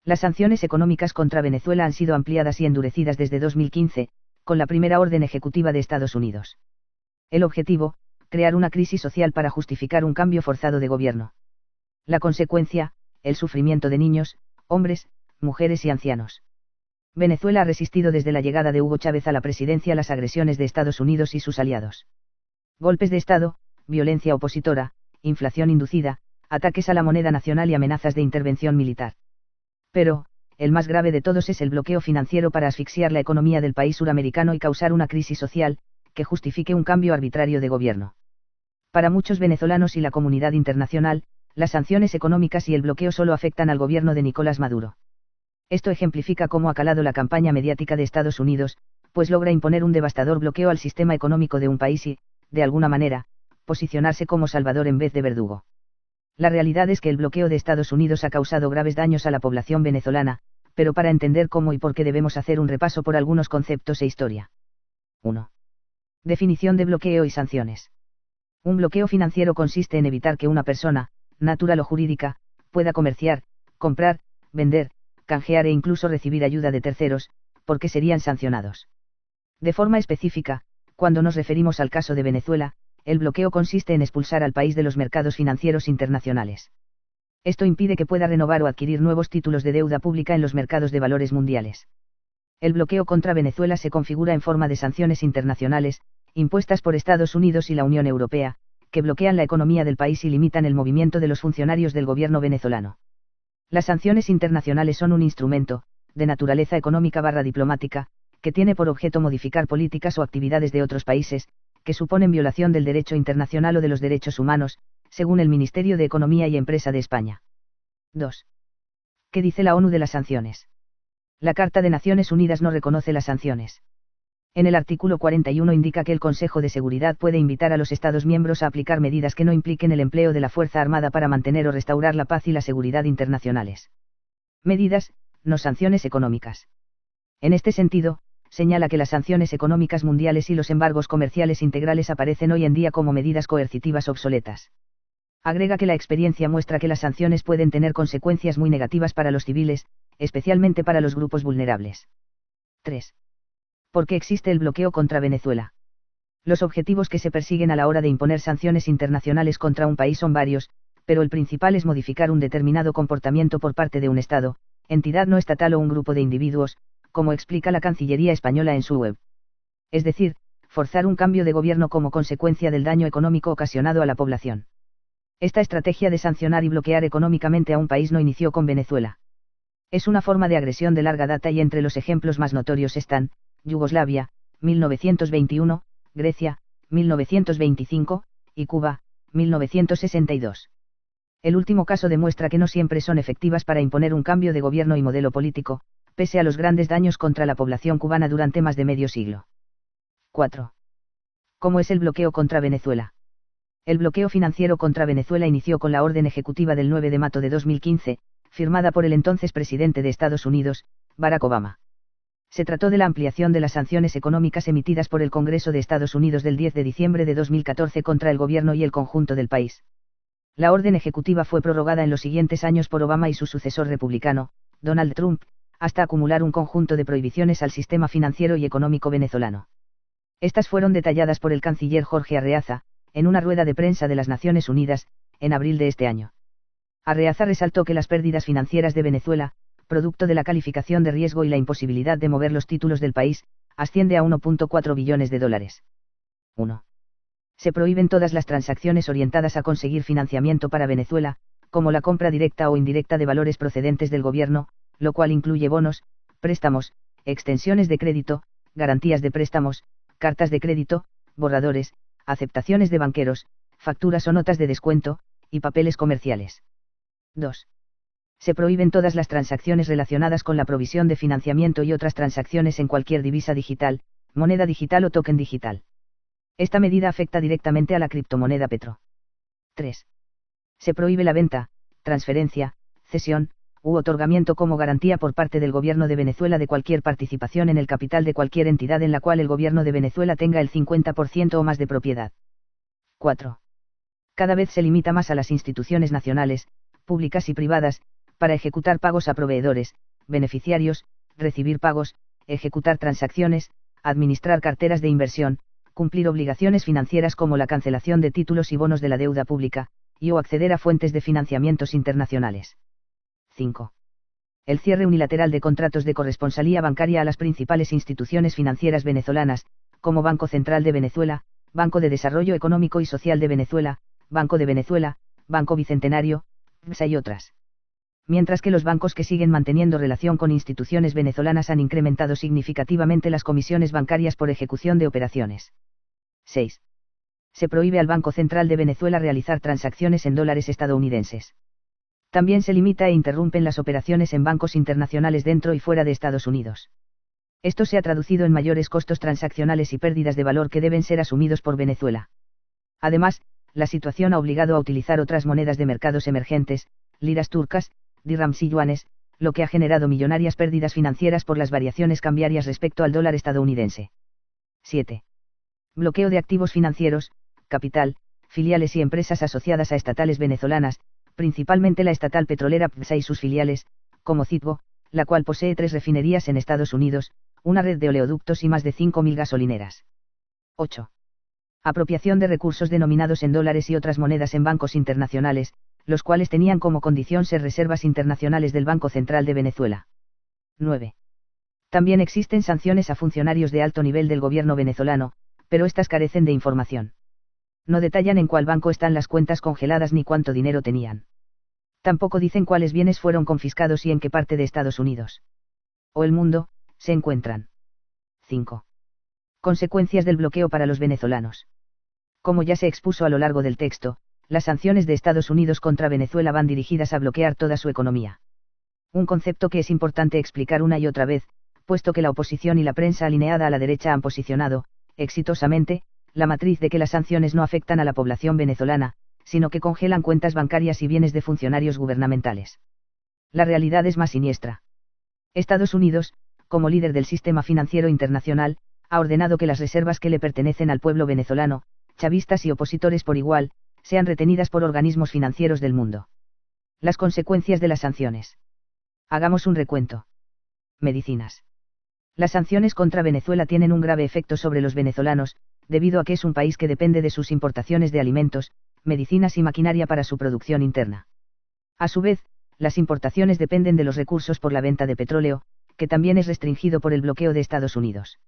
Las sanciones económicas contra Venezuela han sido ampliadas y endurecidas desde 2015, con la primera orden ejecutiva de Estados Unidos. El objetivo, crear una crisis social para justificar un cambio forzado de gobierno. La consecuencia, el sufrimiento de niños, hombres, mujeres y ancianos. Venezuela ha resistido desde la llegada de Hugo Chávez a la presidencia las agresiones de Estados Unidos y sus aliados. Golpes de Estado, violencia opositora, inflación inducida, ataques a la moneda nacional y amenazas de intervención militar. Pero, el más grave de todos es el bloqueo financiero para asfixiar la economía del país suramericano y causar una crisis social, que justifique un cambio arbitrario de gobierno. Para muchos venezolanos y la comunidad internacional, las sanciones económicas y el bloqueo solo afectan al gobierno de Nicolás Maduro. Esto ejemplifica cómo ha calado la campaña mediática de Estados Unidos, pues logra imponer un devastador bloqueo al sistema económico de un país y, de alguna manera, posicionarse como salvador en vez de verdugo. La realidad es que el bloqueo de Estados Unidos ha causado graves daños a la población venezolana, pero para entender cómo y por qué debemos hacer un repaso por algunos conceptos e historia. 1. Definición de bloqueo y sanciones. Un bloqueo financiero consiste en evitar que una persona, natural o jurídica, pueda comerciar, comprar, vender, canjear e incluso recibir ayuda de terceros, porque serían sancionados. De forma específica, cuando nos referimos al caso de Venezuela, el bloqueo consiste en expulsar al país de los mercados financieros internacionales. Esto impide que pueda renovar o adquirir nuevos títulos de deuda pública en los mercados de valores mundiales. El bloqueo contra Venezuela se configura en forma de sanciones internacionales, impuestas por Estados Unidos y la Unión Europea, que bloquean la economía del país y limitan el movimiento de los funcionarios del gobierno venezolano. Las sanciones internacionales son un instrumento, de naturaleza económica/diplomática, que tiene por objeto modificar políticas o actividades de otros países, que suponen violación del derecho internacional o de los derechos humanos, según el Ministerio de Economía y Empresa de España. 2. ¿Qué dice la ONU de las sanciones? La Carta de Naciones Unidas no reconoce las sanciones. En el artículo 41 indica que el Consejo de Seguridad puede invitar a los Estados miembros a aplicar medidas que no impliquen el empleo de la Fuerza Armada para mantener o restaurar la paz y la seguridad internacionales. Medidas, no sanciones económicas. En este sentido, señala que las sanciones económicas mundiales y los embargos comerciales integrales aparecen hoy en día como medidas coercitivas obsoletas. Agrega que la experiencia muestra que las sanciones pueden tener consecuencias muy negativas para los civiles, especialmente para los grupos vulnerables. 3. ¿Por qué existe el bloqueo contra Venezuela? Los objetivos que se persiguen a la hora de imponer sanciones internacionales contra un país son varios, pero el principal es modificar un determinado comportamiento por parte de un Estado, entidad no estatal o un grupo de individuos, como explica la Cancillería española en su web. Es decir, forzar un cambio de gobierno como consecuencia del daño económico ocasionado a la población. Esta estrategia de sancionar y bloquear económicamente a un país no inició con Venezuela. Es una forma de agresión de larga data y entre los ejemplos más notorios están, Yugoslavia, 1921, Grecia, 1925, y Cuba, 1962. El último caso demuestra que no siempre son efectivas para imponer un cambio de gobierno y modelo político, pese a los grandes daños contra la población cubana durante más de medio siglo. 4. ¿Cómo es el bloqueo contra Venezuela? El bloqueo financiero contra Venezuela inició con la orden ejecutiva del 9 de mayo de 2015, firmada por el entonces presidente de Estados Unidos, Barack Obama. Se trató de la ampliación de las sanciones económicas emitidas por el Congreso de Estados Unidos del 10 de diciembre de 2014 contra el gobierno y el conjunto del país. La orden ejecutiva fue prorrogada en los siguientes años por Obama y su sucesor republicano, Donald Trump, hasta acumular un conjunto de prohibiciones al sistema financiero y económico venezolano. Estas fueron detalladas por el canciller Jorge Arreaza, en una rueda de prensa de las Naciones Unidas, en abril de este año. Arreaza resaltó que las pérdidas financieras de Venezuela, producto de la calificación de riesgo y la imposibilidad de mover los títulos del país, asciende a 1.4 billones de dólares. 1. Se prohíben todas las transacciones orientadas a conseguir financiamiento para Venezuela, como la compra directa o indirecta de valores procedentes del gobierno, lo cual incluye bonos, préstamos, extensiones de crédito, garantías de préstamos, cartas de crédito, borradores, aceptaciones de banqueros, facturas o notas de descuento, y papeles comerciales. 2. Se prohíben todas las transacciones relacionadas con la provisión de financiamiento y otras transacciones en cualquier divisa digital, moneda digital o token digital. Esta medida afecta directamente a la criptomoneda Petro. 3. Se prohíbe la venta, transferencia, cesión, u otorgamiento como garantía por parte del gobierno de Venezuela de cualquier participación en el capital de cualquier entidad en la cual el gobierno de Venezuela tenga el 50% o más de propiedad. 4. Cada vez se limita más a las instituciones nacionales, públicas y privadas, para ejecutar pagos a proveedores, beneficiarios, recibir pagos, ejecutar transacciones, administrar carteras de inversión, cumplir obligaciones financieras como la cancelación de títulos y bonos de la deuda pública, y o acceder a fuentes de financiamientos internacionales. 5. El cierre unilateral de contratos de corresponsalía bancaria a las principales instituciones financieras venezolanas, como Banco Central de Venezuela, Banco de Desarrollo Económico y Social de Venezuela, Banco de Venezuela, Banco Bicentenario, BBVA y otras. Mientras que los bancos que siguen manteniendo relación con instituciones venezolanas han incrementado significativamente las comisiones bancarias por ejecución de operaciones. 6. Se prohíbe al Banco Central de Venezuela realizar transacciones en dólares estadounidenses. También se limita e interrumpen las operaciones en bancos internacionales dentro y fuera de Estados Unidos. Esto se ha traducido en mayores costos transaccionales y pérdidas de valor que deben ser asumidos por Venezuela. Además, la situación ha obligado a utilizar otras monedas de mercados emergentes, liras turcas, dirhams y yuanes, lo que ha generado millonarias pérdidas financieras por las variaciones cambiarias respecto al dólar estadounidense. 7. Bloqueo de activos financieros, capital, filiales y empresas asociadas a estatales venezolanas, principalmente la estatal petrolera PDVSA y sus filiales, como Citgo, la cual posee 3 refinerías en Estados Unidos, una red de oleoductos y más de 5.000 gasolineras. 8. Apropiación de recursos denominados en dólares y otras monedas en bancos internacionales, los cuales tenían como condición ser reservas internacionales del Banco Central de Venezuela. 9. También existen sanciones a funcionarios de alto nivel del gobierno venezolano, pero estas carecen de información. No detallan en cuál banco están las cuentas congeladas ni cuánto dinero tenían. Tampoco dicen cuáles bienes fueron confiscados y en qué parte de Estados Unidos o el mundo se encuentran. 5. Consecuencias del bloqueo para los venezolanos. Como ya se expuso a lo largo del texto, las sanciones de Estados Unidos contra Venezuela van dirigidas a bloquear toda su economía. Un concepto que es importante explicar una y otra vez, puesto que la oposición y la prensa alineada a la derecha han posicionado, exitosamente, la matriz de que las sanciones no afectan a la población venezolana, sino que congelan cuentas bancarias y bienes de funcionarios gubernamentales. La realidad es más siniestra. Estados Unidos, como líder del sistema financiero internacional, ha ordenado que las reservas que le pertenecen al pueblo venezolano, chavistas y opositores por igual, sean retenidas por organismos financieros del mundo. Las consecuencias de las sanciones. Hagamos un recuento. Medicinas. Las sanciones contra Venezuela tienen un grave efecto sobre los venezolanos, debido a que es un país que depende de sus importaciones de alimentos, medicinas y maquinaria para su producción interna. A su vez, las importaciones dependen de los recursos por la venta de petróleo, que también es restringido por el bloqueo de Estados Unidos.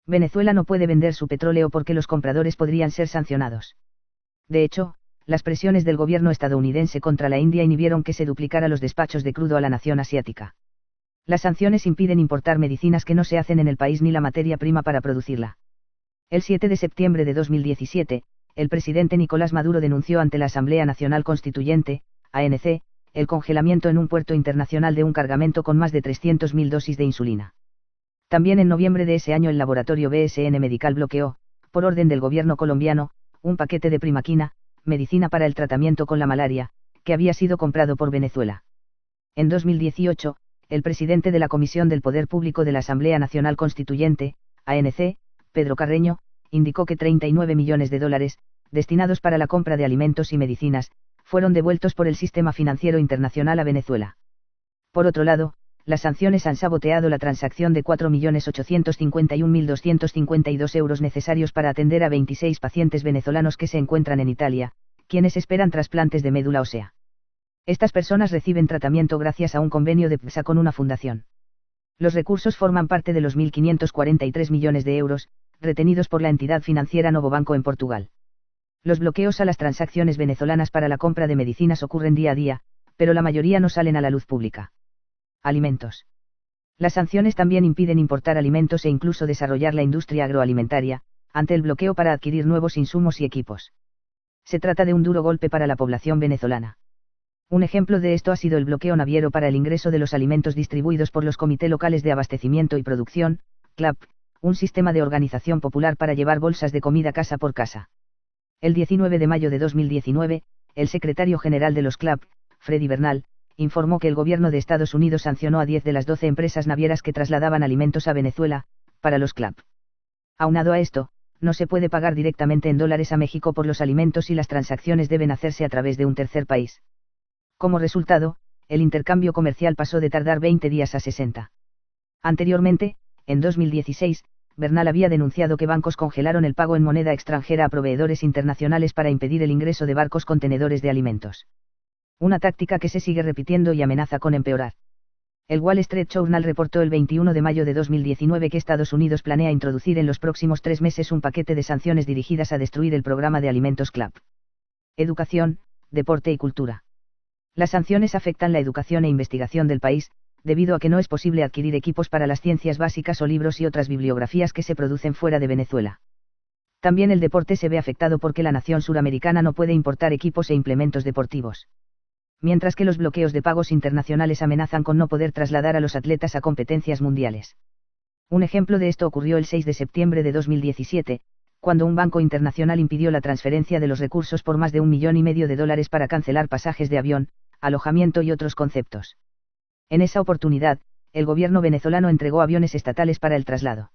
Venezuela no puede vender su petróleo porque los compradores podrían ser sancionados. De hecho, las presiones del gobierno estadounidense contra la India inhibieron que se duplicara los despachos de crudo a la nación asiática. Las sanciones impiden importar medicinas que no se hacen en el país ni la materia prima para producirla. El 7 de septiembre de 2017, el presidente Nicolás Maduro denunció ante la Asamblea Nacional Constituyente, ANC, el congelamiento en un puerto internacional de un cargamento con más de 300.000 dosis de insulina. También en noviembre de ese año el laboratorio BSN Medical bloqueó, por orden del gobierno colombiano, un paquete de primaquina, medicina para el tratamiento con la malaria, que había sido comprado por Venezuela. En 2018, el presidente de la Comisión del Poder Público de la Asamblea Nacional Constituyente, ANC, Pedro Carreño, indicó que 39 millones de dólares, destinados para la compra de alimentos y medicinas, fueron devueltos por el sistema financiero internacional a Venezuela. Por otro lado, las sanciones han saboteado la transacción de 4.851.252 euros necesarios para atender a 26 pacientes venezolanos que se encuentran en Italia, quienes esperan trasplantes de médula ósea. Estas personas reciben tratamiento gracias a un convenio de PDVSA con una fundación. Los recursos forman parte de los 1.543 millones de euros, retenidos por la entidad financiera Novo Banco en Portugal. Los bloqueos a las transacciones venezolanas para la compra de medicinas ocurren día a día, pero la mayoría no salen a la luz pública. Alimentos. Las sanciones también impiden importar alimentos e incluso desarrollar la industria agroalimentaria, ante el bloqueo para adquirir nuevos insumos y equipos. Se trata de un duro golpe para la población venezolana. Un ejemplo de esto ha sido el bloqueo naviero para el ingreso de los alimentos distribuidos por los Comités Locales de Abastecimiento y Producción, CLAP, un sistema de organización popular para llevar bolsas de comida casa por casa. El 19 de mayo de 2019, el secretario general de los CLAP, Freddy Bernal, informó que el gobierno de Estados Unidos sancionó a 10 de las 12 empresas navieras que trasladaban alimentos a Venezuela, para los CLAP. Aunado a esto, no se puede pagar directamente en dólares a México por los alimentos y las transacciones deben hacerse a través de un tercer país. Como resultado, el intercambio comercial pasó de tardar 20 días a 60. Anteriormente, en 2016, Bernal había denunciado que bancos congelaron el pago en moneda extranjera a proveedores internacionales para impedir el ingreso de barcos contenedores de alimentos. Una táctica que se sigue repitiendo y amenaza con empeorar. El Wall Street Journal reportó el 21 de mayo de 2019 que Estados Unidos planea introducir en los próximos 3 meses un paquete de sanciones dirigidas a destruir el programa de alimentos CLAP. Educación, deporte y cultura. Las sanciones afectan la educación e investigación del país, debido a que no es posible adquirir equipos para las ciencias básicas o libros y otras bibliografías que se producen fuera de Venezuela. También el deporte se ve afectado porque la nación suramericana no puede importar equipos e implementos deportivos. Mientras que los bloqueos de pagos internacionales amenazan con no poder trasladar a los atletas a competencias mundiales. Un ejemplo de esto ocurrió el 6 de septiembre de 2017, cuando un banco internacional impidió la transferencia de los recursos por más de $1,5 millones para cancelar pasajes de avión, alojamiento y otros conceptos. En esa oportunidad, el gobierno venezolano entregó aviones estatales para el traslado.